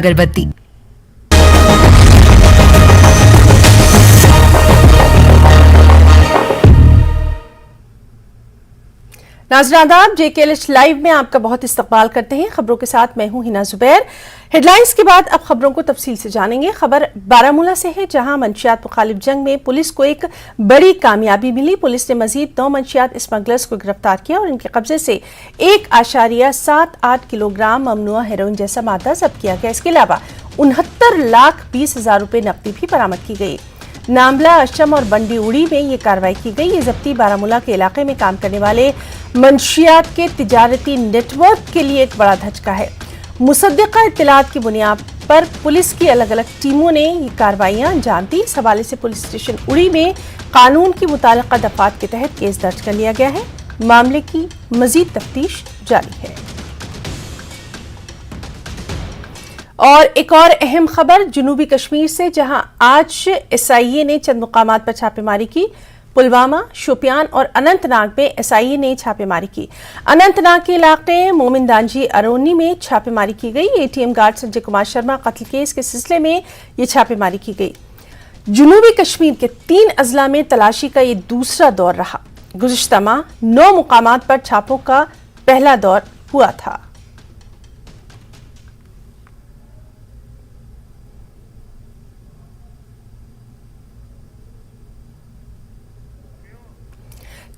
अगरबत्ती। नाज़रीन आदाब, JKLH लाइव में आपका बहुत इस्तकबाल करते हैं। खबरों के साथ मैं हूं हिना जुबैर। हेडलाइंस के बाद अब खबरों को तफसील से जानेंगे। खबर बारामूला से है, जहां मंशियात मुखालिफ जंग में पुलिस को एक बड़ी कामयाबी मिली। पुलिस ने मजीद 9 मंशियात स्मगलर्स को गिरफ्तार किया और इनके कब्जे से 1.78 किलोग्राम ममनुआ हेरोइन जैसा मादा जब्त किया गया। इसके अलावा 69,20,000 रुपए नकदी भी बरामद की गई। नामला, अशम और बंडी उड़ी में ये कार्रवाई की गई। ये जब्ती बारामूला के इलाके में काम करने वाले मंशियात के तिजारती नेटवर्क के लिए एक बड़ा धचका है। मुसद्दिका इत्तलात की बुनियाद पर पुलिस की अलग अलग टीमों ने ये कार्रवाइयां अंजाम दी। इस हवाले से पुलिस स्टेशन उड़ी में कानून की मुताल्लिका दफात के तहत केस दर्ज कर लिया गया है। मामले की मजीद तफ्तीश जारी है। और एक और अहम खबर जनूबी कश्मीर से, जहां आज SIA ने चंद मुकामात पर छापेमारी की। पुलवामा, शोपियान और अनंतनाग में SIA ने छापेमारी की। अनंतनाग के इलाके मोमिनदांजी अरोनी में छापेमारी की गई। ATM गार्ड संजय कुमार शर्मा कत्ल केस के सिलसिले में ये छापेमारी की गई। जनूबी कश्मीर के 3 अजला में तलाशी का ये दूसरा दौर रहा। गुज़िश्ता माह 9 मुकामात पर छापों का पहला दौर हुआ था।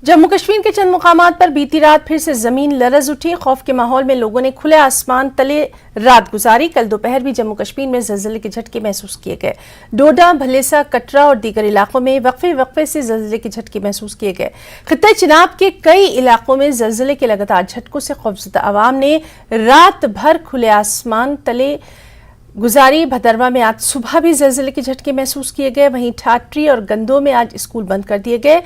जम्मू कश्मीर के चंद मुकामात पर बीती रात फिर से जमीन लरज उठी। खौफ के माहौल में लोगों ने खुले आसमान तले रात गुजारी। कल दोपहर भी जम्मू कश्मीर में ज़लज़ले के झटके महसूस किए गए। डोडा, भलेसा, कटरा और दीगर इलाकों में वक्फे से ज़लज़ले के झटके महसूस किए गए। खित्ते चिनाब के कई इलाकों में ज़लज़ले के लगातार झटकों से खौफज़दा आवाम ने रात भर खुले आसमान तले गुजारी। भदरवा में आज सुबह भी ज़लज़ले के झटके महसूस किए गए। वहीं ठाटरी और गंदो में आज स्कूल बंद कर दिए गए।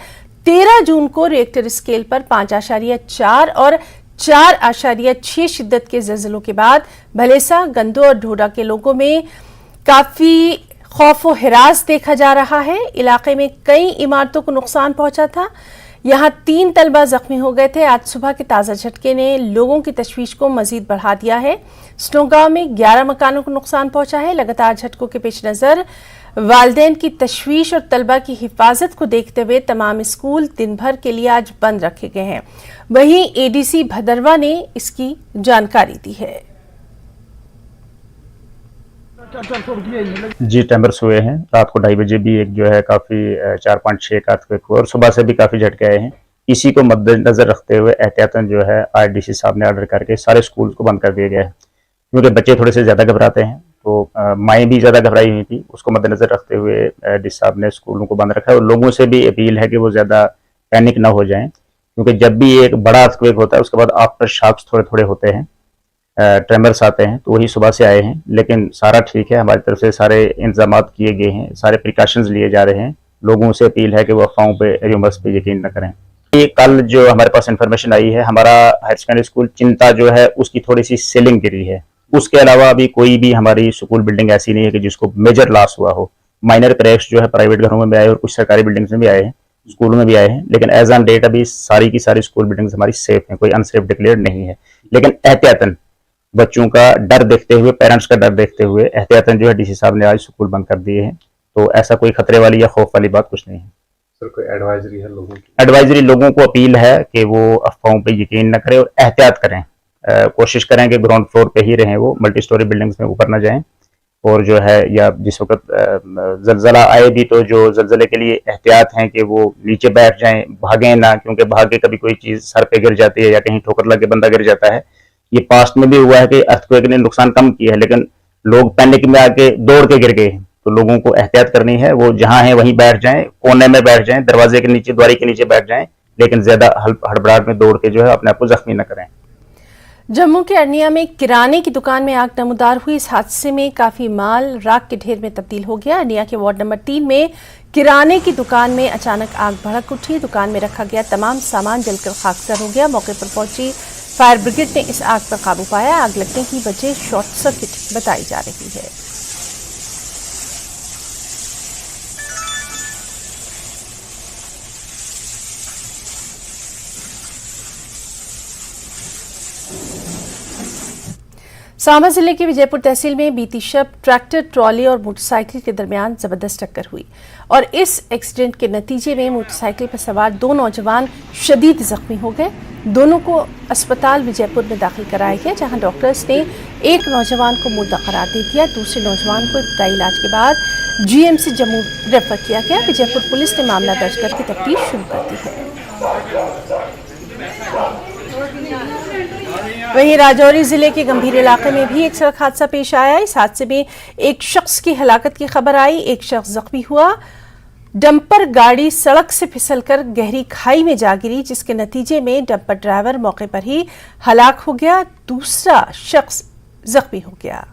13 जून को रिएक्टर स्केल पर 5.4 और 4.6 शिद्दत के ज़लज़लों के बाद भलेसा, गंदो और ढोडा के लोगों में काफ़ी खौफ व हिरास देखा जा रहा है। इलाके में कई इमारतों को नुकसान पहुंचा था। यहां 3 तलबा जख्मी हो गए थे। आज सुबह के ताज़ा झटके ने लोगों की तशवीश को मजीद बढ़ा दिया है। स्नोगांव में 11 मकानों को नुकसान पहुंचा है। लगातार झटकों के पेश नज़र वालिदैन की तशवीश और तलबा की हिफाजत को देखते हुए तमाम स्कूल दिन भर के लिए आज बंद रखे गए हैं। वहीं ADC भदरवा ने इसकी जानकारी दी है। जी, टेम्पर्स हुए हैं। रात को 2:30 बजे भी एक जो है काफ़ी 4.6 का अर्थक्वेक हुआ और सुबह से भी काफ़ी झटके आए हैं। इसी को मद्देनजर रखते हुए एहतियातन जो है RDC साहब ने ऑर्डर करके सारे स्कूल को बंद कर दिया गया है, क्योंकि बच्चे थोड़े से ज़्यादा घबराते हैं। तो माएँ भी ज़्यादा घबराई हुई थी। उसको मद्देनजर रखते हुए DC साहब ने स्कूलों को बंद रखा है और लोगों से भी अपील है कि वो ज़्यादा पैनिक ना हो जाएं, क्योंकि जब भी एक बड़ा अर्थक्वेक होता है उसके बाद आफ्टर शॉक्स थोड़े होते हैं, ट्रेमर्स आते हैं। तो वही सुबह से आए हैं, लेकिन सारा ठीक है। हमारी तरफ से सारे इंतजाम किए गए हैं, सारे प्रिकॉशंस लिए जा रहे हैं। लोगों से अपील है कि वो अफवाहों पे, र्यूमर्स पे यकीन न करें। ये कल जो हमारे पास इंफॉर्मेशन आई है, हमारा हायर सेकेंडरी स्कूल चिंता जो है उसकी थोड़ी सी सीलिंग गिरी है। उसके अलावा अभी कोई भी हमारी स्कूल बिल्डिंग ऐसी नहीं है कि जिसको मेजर लॉस हुआ हो। माइनर क्रैक्स जो है प्राइवेट घरों में भी आए और कुछ सरकारी बिल्डिंग्स में भी आए हैं, स्कूलों में भी आए हैं, लेकिन एज ऑन डेट अभी सारी की सारी स्कूल बिल्डिंग्स हमारी सेफ हैं, कोई अनसेफ डिक्लेयर नहीं है। लेकिन एहतियातन बच्चों का डर देखते हुए, पेरेंट्स का डर देखते हुए एहतियातन जो है DC साहब ने आज स्कूल बंद कर दिए हैं। तो ऐसा कोई खतरे वाली या खौफ वाली बात कुछ नहीं है। सर, कोई एडवाइजरी है लोगों की? एडवाइजरी लोगों को अपील है कि वो अफवाहों पे यकीन न करें और एहतियात करें। कोशिश करें कि ग्राउंड फ्लोर पे ही रहें, वो मल्टी स्टोरी बिल्डिंग्स में ऊपर न जाएं। और जो है, या जिस वक्त जलजला आए भी तो जो जलजले के लिए एहतियात हैं कि वो नीचे बैठ जाएं, भागें ना, क्योंकि भाग के कभी कोई चीज़ सर पे गिर जाती है या कहीं ठोकर लग के बंदा गिर जाता है। ये पास्ट में भी हुआ है कि अर्थक्वेक ने नुकसान कम किया है, लेकिन लोग पैनिक में आके दौड़ के गिर गए। तो लोगों को एहतियात करनी है, वो जहां है वहीं बैठ जाएं, कोने में बैठ जाएं, दरवाजे के नीचे, द्वारी के नीचे बैठ जाएं, लेकिन ज्यादा हड़बड़ाहट में दौड़ के जो है अपने आप को जख्मी न करें। जम्मू के अरनिया में किराने की दुकान में आग नमूदार हुई। इस हादसे में काफी माल राख के ढेर में तब्दील हो गया। अरनिया के वार्ड नंबर 3 में किराने की दुकान में अचानक आग भड़क उठी। दुकान में रखा गया तमाम सामान जलकर खाकसर हो गया। मौके पर पहुंची फायर ब्रिगेड ने इस आग पर काबू पाया। आग लगने की वजह शॉर्ट सर्किट बताई जा रही है। सांबा जिले के विजयपुर तहसील में बीती शब ट्रैक्टर, ट्रॉली और मोटरसाइकिल के दरमियान जबरदस्त टक्कर हुई और इस एक्सीडेंट के नतीजे में मोटरसाइकिल पर सवार 2 नौजवान शदीद जख्मी हो गए। दोनों को अस्पताल विजयपुर में दाखिल कराया गया, जहां डॉक्टर्स ने एक नौजवान को मुर्दा करार दे दिया। दूसरे नौजवान को इब्तदाई इलाज के बाद जीएमसी जम्मू रेफर किया गया। विजयपुर पुलिस ने मामला दर्ज करके तफ्तीश शुरू कर दी है। वहीं राजौरी जिले के गंभीर इलाके में भी एक सड़क हादसा पेश आया। इस हादसे में एक शख्स की हलाकत की खबर आई, एक शख्स जख्मी हुआ। डंपर गाड़ी सड़क से फिसलकर गहरी खाई में जा गिरी, जिसके नतीजे में डंपर ड्राइवर मौके पर ही हलाक हो गया, दूसरा शख्स जख्मी हो गया।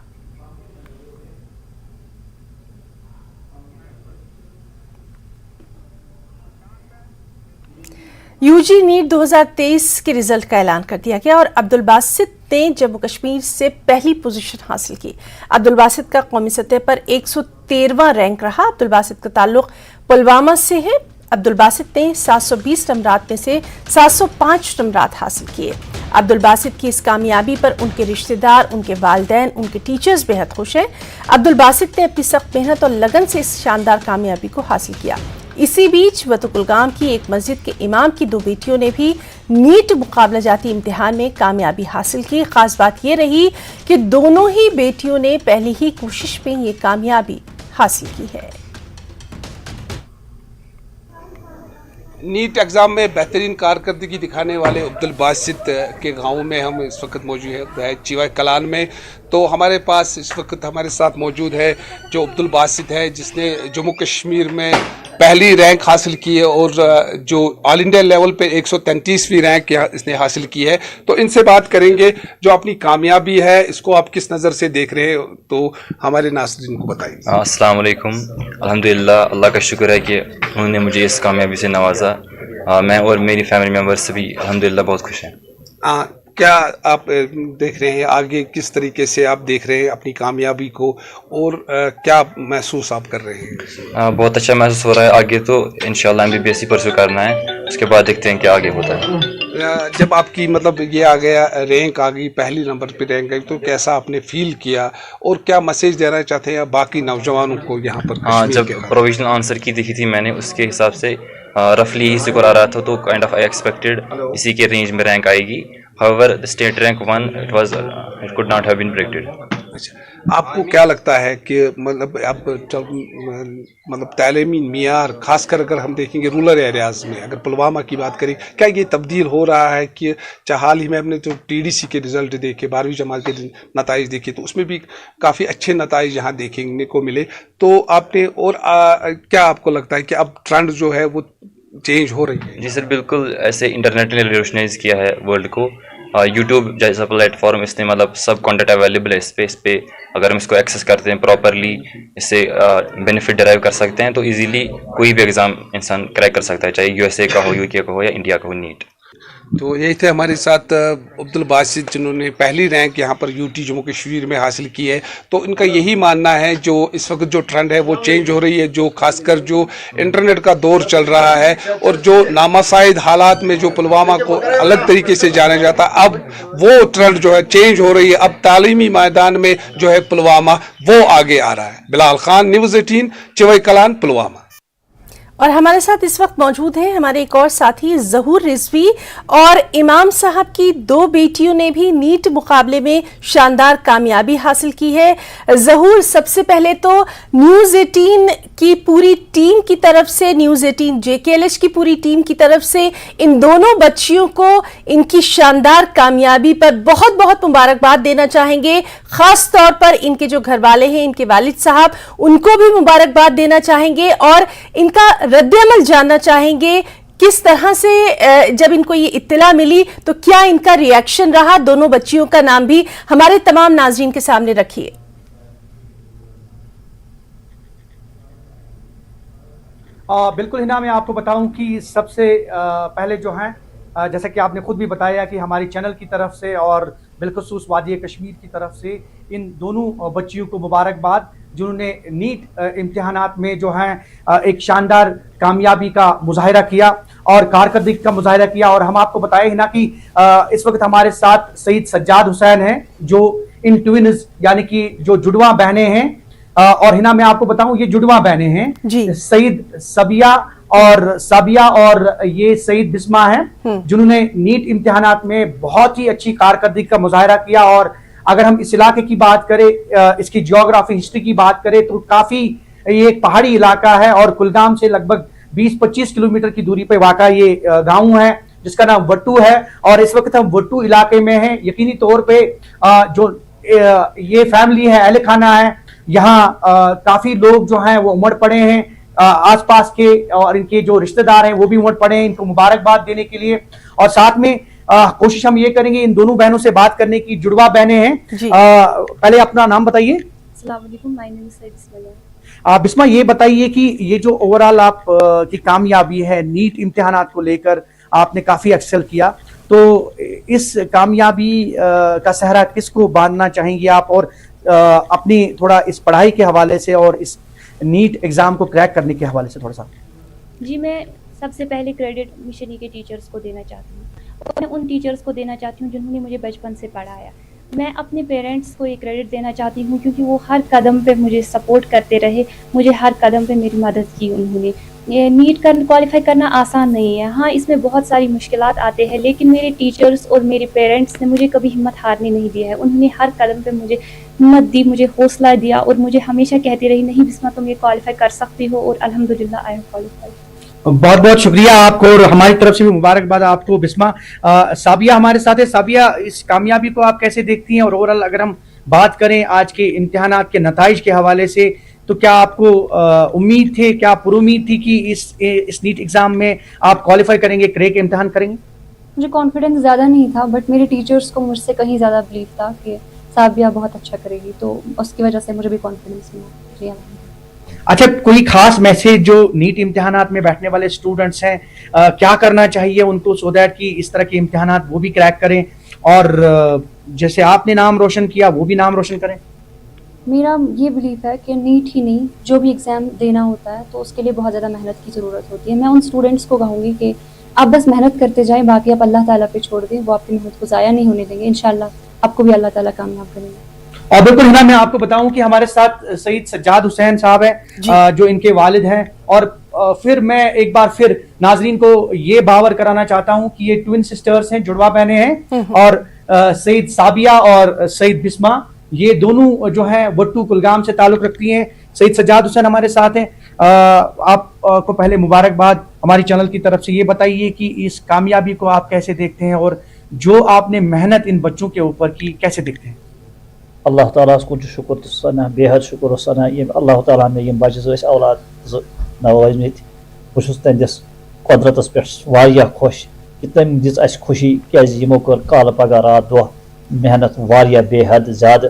यूजी नीट 2023 के रिजल्ट का ऐलान कर दिया गया और अब्दुल बासित ने जम्मू कश्मीर से पहली पोजीशन हासिल की। अब्दुल बासित का कौमी सतह पर 113वां रैंक रहा। अब्दुल बासित का ताल्लुक पुलवामा से है। अब्दुल बासित ने 720 नंबरात में से 705 नंबरात हासिल किए। अब्दुल बासित की इस कामयाबी पर उनके रिश्तेदार, उनके वालिदैन, उनके टीचर्स बेहद खुश हैं। अब्दुल बासित ने अपनी सख्त मेहनत और लगन से इस शानदार कामयाबी को हासिल किया। इसी बीच वतुकुलगाम की एक मस्जिद के इमाम की 2 बेटियों ने भी नीट मुकाबला जाती इम्तिहान में कामयाबी हासिल की। खास बात यह रही कि दोनों ही बेटियों ने पहली ही कोशिश में ये कामयाबी हासिल की है। नीट एग्ज़ाम में बेहतरीन कारकर्दगी दिखाने वाले अब्दुल बासित के गांव में हम इस वक्त मौजूद है चिवाई कलान में। तो हमारे पास इस वक्त हमारे साथ मौजूद है जो अब्दुल बासित है, जिसने जम्मू कश्मीर में पहली रैंक हासिल की है और जो ऑल इंडिया लेवल पे 133वीं रैंक इसने हासिल की है। तो इनसे बात करेंगे, जो अपनी कामयाबी है इसको आप किस नज़र से देख रहे हैं, तो हमारे नाज़रीन को बताइए। अस्सलाम वालेकुम। अल्हम्दुलिल्लाह, अल्लाह का शुक्र है कि उन्होंने मुझे इस कामयाबी से नवाजा। मैं और मेरी फैमिली मेम्बर्स भी अल्हम्दुलिल्लाह बहुत खुश हैं। क्या आप देख रहे हैं आगे, किस तरीके से आप देख रहे हैं अपनी कामयाबी को और क्या महसूस आप कर रहे हैं? बहुत अच्छा महसूस हो रहा है। आगे तो इंशाल्लाह MBBS परस्यू करना है, उसके बाद देखते हैं क्या आगे होता है। जब आपकी मतलब ये आ गया, रैंक आ गई, पहली नंबर पे रैंक आई, तो कैसा आपने फील किया और क्या मैसेज देना चाहते हैं बाकी नौजवानों को यहाँ पर? हाँ, जब प्रोविजनल आंसर की देखी थी मैंने, उसके हिसाब से रफली ही स्कोर आ रहा था, तो काइंड ऑफ आई एक्सपेक्टेड इसी के रेंज में रैंक आएगी। However, the state rank 1 it could not have been predicted. अच्छा, आपको क्या लगता है कि मतलब अब मतलब तालीमी मियार, खासकर अगर हम देखेंगे रूरल एरियाज़ में, अगर पुलवामा की बात करें, क्या ये तब्दील हो रहा है कि हाल ही में हमने जो TDC के रिजल्ट देखे, 12वीं जमात के नताइज देखे, तो उसमें भी काफ़ी अच्छे नताइज यहाँ देखने को मिले। तो आपने और क्या आपको लगता है कि अब ट्रेंड जो है वो चेंज हो रही है? जी सर, बिल्कुल। ऐसे इंटरनेट ने रिवोल्यूशनाइज किया है वर्ल्ड को। यूट्यूब जैसा प्लेटफॉर्म, इसने मतलब सब कंटेंट अवेलेबल है इस पे अगर हम इसको एक्सेस करते हैं प्रॉपरली, इससे बेनिफिट डिराइव कर सकते हैं, तो इजीली कोई भी एग्ज़ाम इंसान क्रैक कर सकता है, चाहे USA का हो, UK का हो या इंडिया का हो, नीट। तो यही थे हमारे साथ अब्दुल बासित, जिन्होंने पहली रैंक यहाँ पर UT जम्मू कश्मीर में हासिल की है। तो इनका यही मानना है जो इस वक्त जो ट्रेंड है वो चेंज हो रही है, जो खासकर जो इंटरनेट का दौर चल रहा है और जो नामसाइद हालात में जो पुलवामा को अलग तरीके से जाना जाता, अब वो ट्रेंड जो है चेंज हो रही है। अब तालीमी मैदान में जो है पुलवामा वो आगे आ रहा है। बिलाल खान, न्यूज़ 18, चिवाई कलान, पुलवामा। और हमारे साथ इस वक्त मौजूद हैं हमारे एक और साथी ज़हूर रिजवी, और इमाम साहब की 2 बेटियों ने भी नीट मुकाबले में शानदार कामयाबी हासिल की है। ज़हूर, सबसे पहले तो न्यूज़ 18 की पूरी टीम की तरफ से, न्यूज़ 18 JKLH की पूरी टीम की तरफ से इन दोनों बच्चियों को इनकी शानदार कामयाबी पर बहुत बहुत मुबारकबाद देना चाहेंगे। खास तौर पर इनके जो घर वाले हैं, इनके वालिद साहब, उनको भी मुबारकबाद देना चाहेंगे और इनका रद्द-ए-अमल जानना चाहेंगे किस तरह से जब इनको ये इत्तला मिली तो क्या इनका रिएक्शन रहा। दोनों बच्चियों का नाम भी हमारे तमाम नाज़रीन के सामने रखिए। बिल्कुल हिना, मैं आपको बताऊं कि सबसे पहले जो हैं, जैसा कि आपने खुद भी बताया कि हमारी चैनल की तरफ से और बिलखुसूस वादी कश्मीर की तरफ से इन दोनों बच्चियों को मुबारकबाद, जिन्होंने नीट इम्तिहानात में जो हैं एक शानदार कामयाबी का मुजाहिरा किया और कारकर्दगी का मुजाहिरा किया। और हम आपको बताए ही ना कि इस वक्त हमारे साथ सईद सज्जाद हुसैन हैं, जो इन ट्विन्स यानी कि जो जुड़वा बहनें हैं, और हिना मैं आपको बताऊं ये जुड़वा बहनें हैं जी। सईद साबिया और ये सईद बिस्मा हैं जिन्होंने नीट इम्तिहानात में बहुत ही अच्छी कारकर्दगी का मुजाहरा किया। और अगर हम इस इलाके की बात करें, इसकी जियोग्राफी हिस्ट्री की बात करें तो काफी ये एक पहाड़ी इलाका है और कुलगाम से लगभग 20-25 किलोमीटर की दूरी पर वाक़ा ये गांव है जिसका नाम वट्टू है। और इस वक्त हम वट्टू इलाके में हैं। यकीनी तौर पे जो ये फैमिली है, अहल खाना है, यहाँ काफी लोग जो हैं वो उमड़ पड़े हैं, आसपास के और इनके जो रिश्तेदार हैं वो भी उमड़ पड़े हैं इनको मुबारकबाद देने के लिए। और साथ में कोशिश हम ये करेंगे इन दोनों बहनों से बात करने की। जुड़वा बहनें हैं, पहले अपना नाम बताइए। अस्सलाम वालेकुम, my name is Saeed Bisma. Bisma, ये बताइए कि ये जो ओवरऑल आप की कामयाबी है नीट इम्तिहानात को लेकर, आपने काफी एक्सेल किया, तो इस कामयाबी का सहरा किसको बांधना चाहेंगे आप, और अपनी थोड़ा इस पढ़ाई के हवाले से और इस नीट एग्जाम को क्रैक करने के हवाले से थोड़ा सा। जी, मैं सबसे पहले क्रेडिट मिशनी के टीचर्स को देना चाहती हूँ और मैं उन टीचर्स को देना चाहती हूँ जिन्होंने मुझे बचपन से पढ़ाया। मैं अपने पेरेंट्स को ये क्रेडिट देना चाहती हूँ क्योंकि वो हर कदम पे मुझे सपोर्ट करते रहे, मुझे हर कदम पे मेरी मदद की उन्होंने। ये नीट क्वालिफाई करना आसान नहीं है, हाँ इसमें बहुत सारी मुश्किलात आते हैं, लेकिन मेरे टीचर्स और मेरे पेरेंट्स ने मुझे कभी हिम्मत हारने नहीं दिया है। उन्होंने हर कदम पे मुझे हिम्मत दी, मुझे हौसला दिया और मुझे हमेशा कहती रही, नहीं बिस्मा तुम ये क्वालिफाई कर सकती हो, और अल्हम्दुलिल्लाह आई हैव क्वालिफाइड। बहुत बहुत शुक्रिया आपको और हमारी तरफ से भी मुबारकबाद आपको बिस्मा। साबिया हमारे साथ है। साबिया, इस कामयाबी को आप कैसे देखती हैं, और ओवरऑल अगर हम बात करें आज के इम्तिहानात के नताइज के हवाले से, तो क्या आपको उम्मीद थे, क्या पुरुम्मीद थी कि इस नीट एग्जाम में आप क्वालिफाई करेंगे, क्रैक इम्तिहान करेंगे? मुझे कॉन्फिडेंस ज़्यादा नहीं था, बट मेरे टीचर्स को मुझसे कहीं ज़्यादा बिलीव था कि साबिया बहुत अच्छा करेगी, तो उसकी वजह से मुझे भी कॉन्फिडेंस मिला। अच्छा, कोई खास मैसेज जो नीट इम्तिहानात में बैठने वाले स्टूडेंट्स हैं, क्या करना चाहिए उनको सो दैट कि इस तरह के इम्तिहानात वो भी क्रैक करें और जैसे आपने नाम रोशन किया वो भी नाम रोशन करें? मेरा ये बिलीफ है कि नीट ही नहीं, जो भी एग्ज़ाम देना होता है तो उसके लिए बहुत ज़्यादा मेहनत की ज़रूरत होती है। मैं उन स्टूडेंट्स को कहूँगी कि आप बस मेहनत करते जाएं, बाकी आप अल्लाह ताला पे छोड़ दें, वो आपकी मेहनत को ज़ाया नहीं होने देंगे। इंशाल्लाह आपको भी अल्लाह ताला कामयाब करेंगे। और बिल्कुल हिना, मैं आपको बताऊं कि हमारे साथ सईद सज्जाद हुसैन साहब हैं जो इनके वालिद हैं। और फिर मैं एक बार फिर नाजरीन को ये बावर कराना चाहता हूं कि ये ट्विन सिस्टर्स हैं, जुड़वा बहनें हैं, और सईद साबिया और सईद बिस्मा, ये दोनों जो हैं वट्टू कुलगाम से ताल्लुक रखती हैं। सईद सज्जाद हुसैन हमारे साथ हैं। आपको पहले मुबारकबाद हमारी चैनल की तरफ से। ये बताइए कि इस कामयाबी को आप कैसे देखते हैं और जो आपने मेहनत इन बच्चों के ऊपर की कैसे देखते हैं? अल्लाह ताला को शुक्र तो सना बेहद शुक्र सना ये अल्लाह ताला ने यम बच्चे औलाद नवाजमत बहुत तंदिस कुदरतस पे वारिया खुश कि तम दिस अस खुशी क्या यमो कर काल पगह रात दह मेहनत वारिया बेहद ज़्यादा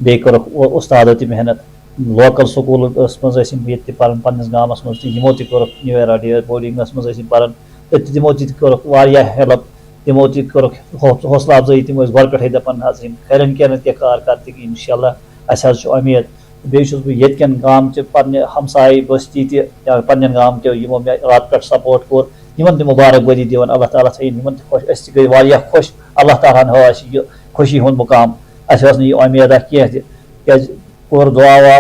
बे कर उस्तादो ति मेहनत लोकल स्कूल मज पान पन्नस गामस मज यमो कर न्यूरा डे बोर्डिंगस मज पान तमो कर वारिया हेल्प, तमो कर हौसला अफजाई, तम गो पे दपान खरन क्या कारकर्दगी इंशाल्लाह अस उम्मीद। बेस बन गाम पे हमसाय बस्ती तन गाम के यमो मे रात पे सपोर्ट कोर यमन ते मुबारकबादी दिवन अल्लाह ताला थी यमन खुश, अस गई वारिया खुश, अल्लाह ताला हो यह खुशी हुंद मुकाम। अस यह उम्मीद क्या कोर दुआ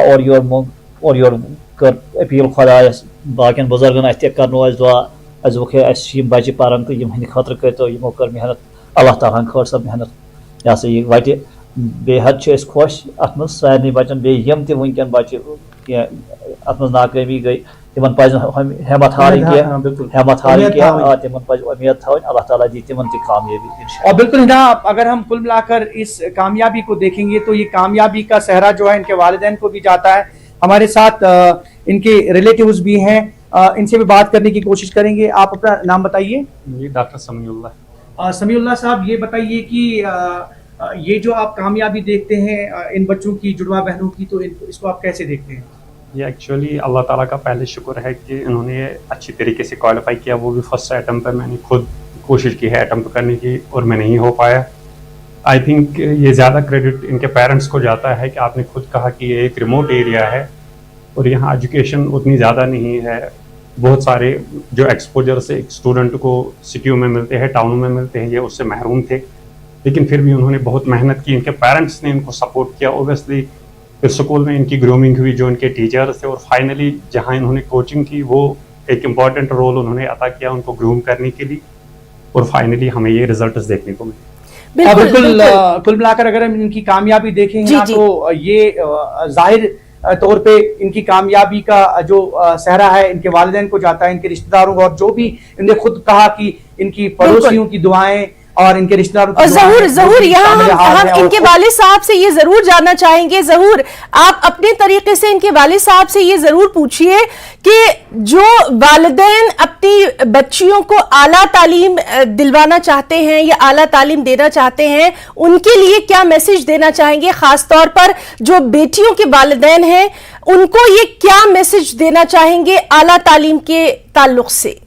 और योर कर अपील खुदायस बाकिन बुजुर्गन अत कर दुआ अस बच्चे पान तो यम खतर कर यमो कर मेहनत, अल्लाह ताला खर सब मेहनत यह यह वत बेहद खुश अत मज सारे बचन बे यम ते वनकन बच्चे अत मज नाकामी गई तिमन पज हिम्मत हारन तिमन पज उम्मीद थवन अल्लाह ताला दी तिमन ते कामयाबी। और बिल्कुल हिना, अगर हम कुल मिलाकर इस कामयाबी को देखेंगे तो ये कामयाबी का सहरा जो है इनके वालिदैन को भी जाता है। हमारे साथ इनके रिलेटिव्स भी हैं, इनसे भी बात करने की कोशिश करेंगे। आप अपना नाम बताइए। जी, डॉक्टर समीउल्लाह। समीउल्लाह साहब, ये बताइए कि ये जो आप कामयाबी देखते हैं इन बच्चों की, जुड़वा बहनों की, तो इसको आप कैसे देखते हैं? ये एक्चुअली अल्लाह ताला का पहले शुक्र है कि इन्होंने अच्छी तरीके से क्वालिफाई किया, वो भी फर्स्ट अटैम्प्ट पर। मैंने खुद कोशिश की है अटैम्प्ट करने की और मैं नहीं हो पाया। आई थिंक ये ज़्यादा क्रेडिट इनके पेरेंट्स को जाता है कि आपने खुद कहा कि ये एक रिमोट एरिया है और यहाँ एजुकेशन उतनी ज़्यादा नहीं है। बहुत सारे जो एक्सपोजर से एक स्टूडेंट को सिटियों में मिलते हैं, टाउनों में मिलते हैं, ये उससे महरूम थे। लेकिन फिर भी उन्होंने बहुत मेहनत की, इनके पेरेंट्स ने इनको सपोर्ट किया ओबियसली। फिर स्कूल में इनकी ग्रूमिंग हुई, जो इनके टीचर्स थे, और फाइनली जहाँ इन्होंने कोचिंग की वो एक इम्पॉर्टेंट रोल उन्होंने अदा किया उनको ग्रूम करने के लिए, और फाइनली हमें ये रिजल्ट्स देखने को मिले। बिल्कुल कुल मिलाकर अगर हम इनकी कामयाबी देखेंगे ना, तो ये जाहिर तौर पे इनकी कामयाबी का जो सहरा है इनके वालिदैन को जाता है, इनके रिश्तेदारों को, और जो भी इन्होंने खुद कहा कि इनकी पड़ोसियों की दुआएं और इनके रिश्तेदारों की और जहूर यहाँ हम इनके वालिद साहब से ये जरूर जानना चाहेंगे। जहूर, आप अपने तरीके से इनके वालिद साहब से ये जरूर पूछिए कि जो वालिदैन अपनी बच्चियों को आला तालीम दिलवाना चाहते हैं या आला तालीम देना चाहते हैं, उनके लिए क्या मैसेज देना चाहेंगे, खासतौर पर जो बेटियों के वालिदैन हैं उनको ये क्या मैसेज देना चाहेंगे आला तालीम के ताल्लुक से?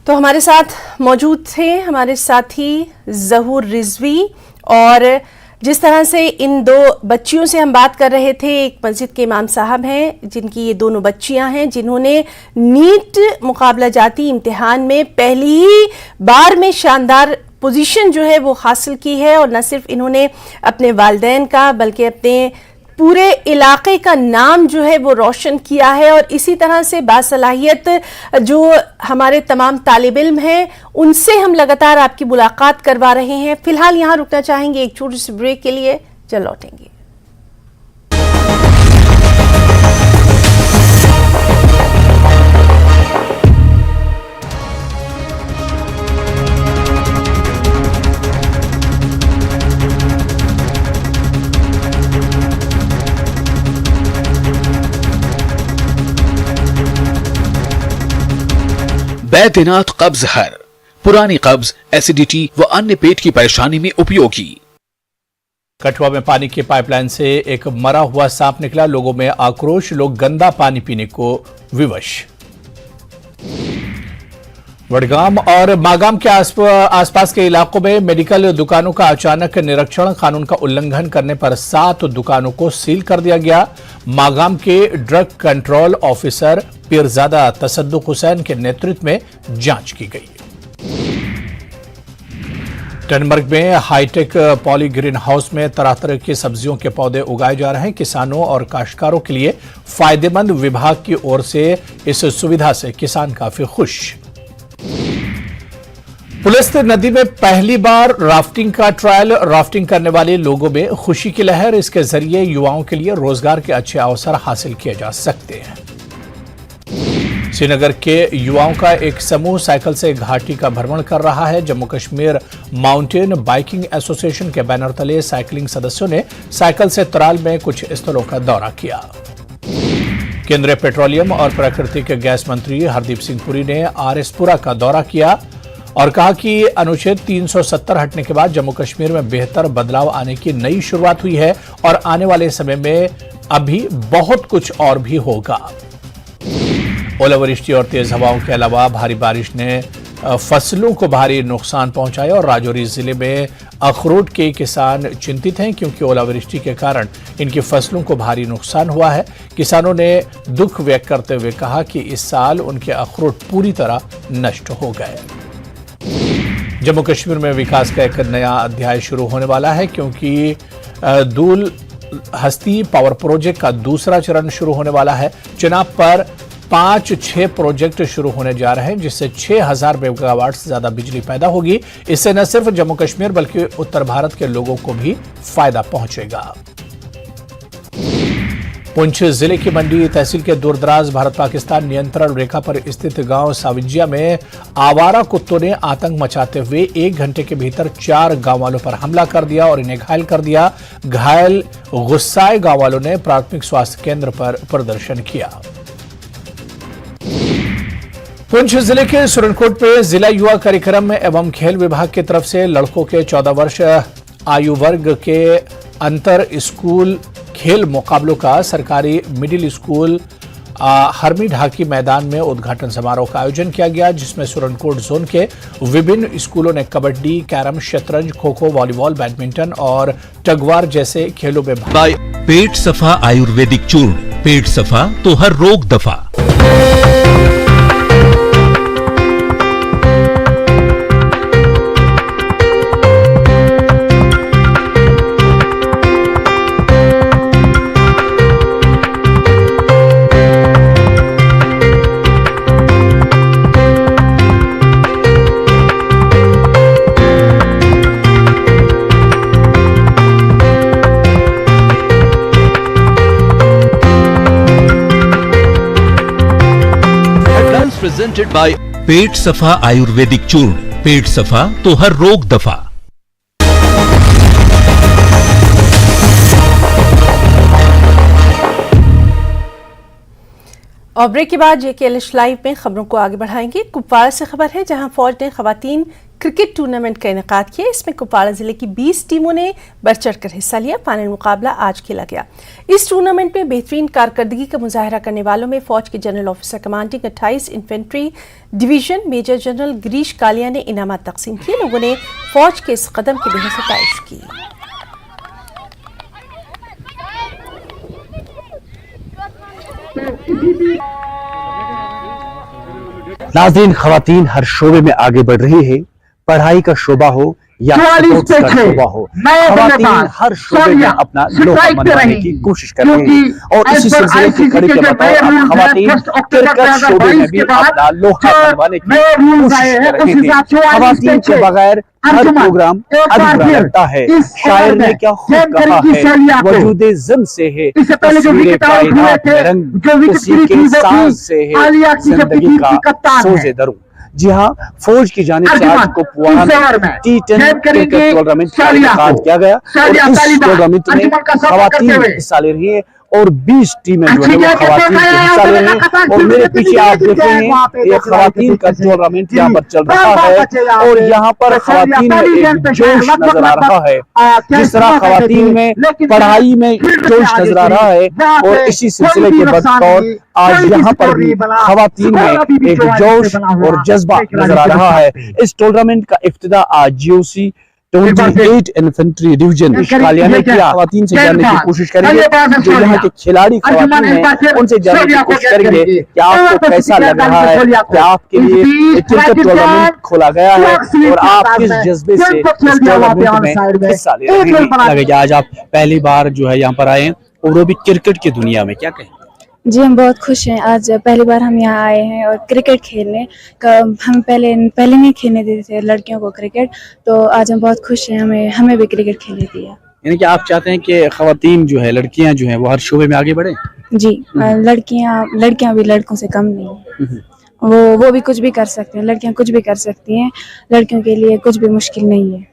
तो हमारे साथ मौजूद थे हमारे साथी ज़हूर रिजवी, और जिस तरह से इन दो बच्चियों से हम बात कर रहे थे, एक मस्जिद के इमाम साहब हैं जिनकी ये दोनों बच्चियां हैं जिन्होंने नीट मुकाबला जाती इम्तिहान में पहली ही बार में शानदार पोजीशन जो है वो हासिल की है, और न सिर्फ इन्होंने अपने वालिदैन का बल्कि अपने पूरे इलाके का नाम जो है वो रोशन किया है। और इसी तरह से बासलाहियत जो हमारे तमाम तालिब इल्म हैं उनसे हम लगातार आपकी मुलाकात करवा रहे हैं। फिलहाल यहाँ रुकना चाहेंगे एक छोटी सी ब्रेक के लिए, चल लौटेंगे। बैद्यनाथ कब्ज हर, पुरानी कब्ज, एसिडिटी व अन्य पेट की परेशानी में उपयोगी। कठुआ में पानी की पाइपलाइन से एक मरा हुआ सांप निकला, लोगों में आक्रोश, लोग गंदा पानी पीने को विवश। वडगाम और मागाम के आसपास के इलाकों में मेडिकल दुकानों का अचानक निरीक्षण, कानून का उल्लंघन करने पर 7 दुकानों को सील कर दिया गया। मागाम के drug control officer Peerzada Tasaduq Hussain के नेतृत्व में जांच की गई। टनमर्ग में हाईटेक पॉली ग्रीन हाउस में तरह तरह की सब्जियों के पौधे उगाए जा रहे हैं। किसानों और काश्तकारों के लिए फायदेमंद, विभाग की ओर से इस सुविधा से किसान काफी खुश। पुलिस नदी में पहली बार राफ्टिंग का ट्रायल, राफ्टिंग करने वाले लोगों में खुशी की लहर। इसके जरिए युवाओं के लिए रोजगार के अच्छे अवसर हासिल किए जा सकते हैं। श्रीनगर के युवाओं का एक समूह साइकिल से घाटी का भ्रमण कर रहा है। Jammu Kashmir mountain biking association के बैनर तले साइकिलिंग सदस्यों ने साइकिल से तराल में कुछ स्थलों का दौरा किया। केंद्रीय पेट्रोलियम और प्राकृतिक गैस मंत्री हरदीप सिंह पुरी ने आरएसपुरा का दौरा किया और कहा कि अनुच्छेद 370 हटने के बाद जम्मू कश्मीर में बेहतर बदलाव आने की नई शुरुआत हुई है और आने वाले समय में अभी बहुत कुछ और भी होगा। ओलावृष्टि और तेज हवाओं के अलावा भारी बारिश ने फसलों को भारी नुकसान पहुंचाया और राजौरी जिले में अखरोट के किसान चिंतित हैं क्योंकि ओलावृष्टि के कारण इनकी फसलों को भारी नुकसान हुआ है। किसानों ने दुख व्यक्त करते हुए कहा कि इस साल उनके अखरोट पूरी तरह नष्ट हो गए। जम्मू कश्मीर में विकास का एक नया अध्याय शुरू होने वाला है क्योंकि दूल हस्ती पावर प्रोजेक्ट का दूसरा चरण शुरू होने वाला है। चुनाव पर 5-6 प्रोजेक्ट शुरू होने जा रहे हैं जिससे 6000 मेगावाट से ज्यादा बिजली पैदा होगी। इससे न सिर्फ जम्मू कश्मीर बल्कि उत्तर भारत के लोगों को भी फायदा पहुंचेगा। पुंछ जिले की मंडी तहसील के दूरदराज भारत पाकिस्तान नियंत्रण रेखा पर स्थित गांव साविंजिया में आवारा कुत्तों ने आतंक मचाते हुए 1 घंटे के भीतर 4 गांव वालों पर हमला कर दिया और इन्हें घायल कर दिया। घायल गुस्साए गांव वालों ने प्राथमिक स्वास्थ्य केंद्र पर प्रदर्शन किया। पुंछ जिले के सुरनकोट में जिला युवा कार्यक्रम एवं खेल विभाग की तरफ से लड़कों के 14 वर्ष आयु वर्ग के अंतर स्कूल खेल मुकाबलों का सरकारी मिडिल स्कूल हरमी ढाकी मैदान में उद्घाटन समारोह का आयोजन किया गया जिसमें सुरनकोट जोन के विभिन्न स्कूलों ने कबड्डी, कैरम, शतरंज, खो खो, वॉलीबॉल, बैडमिंटन और टगवार जैसे खेलों में पेट सफा आयुर्वेदिक चूर्ण पेट सफा तो हर रोग दफा। प्रेजेंटेड बाय पेट सफा आयुर्वेदिक चूर्ण। पेट सफा तो हर रोग दफा। और ब्रेक के बाद JKLH लाइव में खबरों को आगे बढ़ाएंगे। कुपवाड़ा से खबर है, जहां फौज ने खवातीन क्रिकेट टूर्नामेंट का इनेकाद किया। इसमें कुपवाड़ा जिले की 20 टीमों ने बढ़ चढ़कर हिस्सा लिया। फाइनल मुकाबला आज खेला गया। इस टूर्नामेंट में बेहतरीन कारकर्दगी का मुजाहरा करने वालों में फौज के general officer commanding 28 infantry division major general Girish Kalia ने इनामात तकसीम किए। लोगों ने फौज के इस कदम की बेहद सताइश की। नाज़रीन, खवातीन हर शोबे में आगे बढ़ रही है। पढ़ाई का शोबा हो या स्पोर्ट्स का शोबा हो, खवातीन हर शोबे में अपना लोहा मनवाने की कोशिश कर रही है। और इसी सिलसिले की कड़ी के बताए अब खवातीन क्रिकेट शोबे में भी अपना लोहा मनवाने की कोशिश कर रहे हैं। खवातीन के बगैर हर प्रोग्राम अधूरा लगता है। शायर ने क्या खूब कहा है, वजूदे ज़िम से है तस्वीरे कायनात में रंग, किसी के सांस से है जिंदगी का सोज़े दरूं। जी हाँ, फौज की जानिब से आज कुपवाड़ा में T10 क्रिकेट टूर्नामेंट का इनेकाद किया गया और इस टूर्नामेंट में खवातीन हिस्सा ले रही है और 20 टीमें जो है वो खवातीन के हिस्सा ले रही हैं। और मेरे पीछे आप देख रहे हैं ये खवातीन का टूर्नामेंट यहाँ पर चल रहा है और यहाँ पर खवातीन में एक जोश नजर आ रहा है। जिस तरह खवातीन में पढ़ाई में जोश नजर आ रहा है और इसी सिलसिले के बतौर आज यहाँ पर भी खवातीन में एक जोश और जज्बा नजर आ रहा है। इस टूर्नामेंट का इफ्तिदा आज GOC 28 इन्फेंट्री डिवीजन कालिया ने किया। खवातीन से जानने की कोशिश करेंगे, जो यहाँ के खिलाड़ी खवातीन हैं उनसे जानने की कोशिश करेंगे कि आपको कैसा लग रहा है, क्या आपके लिए क्रिकेट टूर्नामेंट खोला गया है और आप किस जज्बे से इस टूर्नामेंट में हिस्सा ले रहे हैं। लगे आज आप पहली बार जो है यहाँ पर आए और वो भी क्रिकेट की दुनिया में, क्या कहें? जी, हम बहुत खुश हैं। आज पहली बार हम यहाँ आए हैं और क्रिकेट खेलने का हम पहले नहीं खेलने देते थे लड़कियों को क्रिकेट, तो आज हम बहुत खुश हैं, हमें भी क्रिकेट खेलने दिया। यानी कि आप चाहते हैं कि खवातीन जो है, लड़कियां जो हैं वो हर शोबे में आगे बढ़े? जी, लड़कियां भी लड़कों से कम नहीं है। वो भी कुछ भी कर सकते हैं, लड़कियां कुछ भी कर सकती हैं, लड़कियों के लिए कुछ भी मुश्किल नहीं है।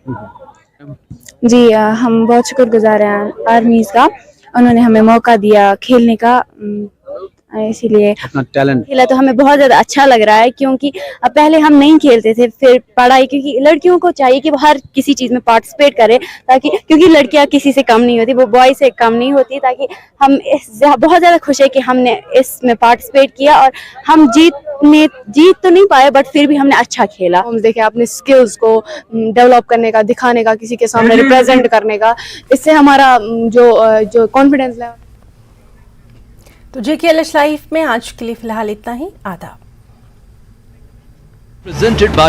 जी, हम बहुत शुक्रगुजार हैं आर्मीज का, उन्होंने हमें मौका दिया खेलने का, इसीलिए अपना टैलेंट खेला तो हमें बहुत ज्यादा अच्छा लग रहा है। क्योंकि पहले हम नहीं खेलते थे, फिर पढ़ाई, क्योंकि लड़कियों को चाहिए कि वो हर किसी चीज में पार्टिसिपेट करे, ताकि क्योंकि लड़कियां किसी से कम नहीं होती, वो बॉय से कम नहीं होती। ताकि हम बहुत ज्यादा खुश है कि हमने इसमें पार्टिसिपेट किया और हम जीत तो नहीं पाए, बट फिर भी हमने अच्छा खेला। हम देखे अपने स्किल्स को डेवलप करने का, दिखाने का, किसी के सामने रिप्रेजेंट करने का, इससे हमारा जो कॉन्फिडेंस लेवल। तो JKLH लाइव में आज के लिए फिलहाल इतना ही। आदाब। Presented by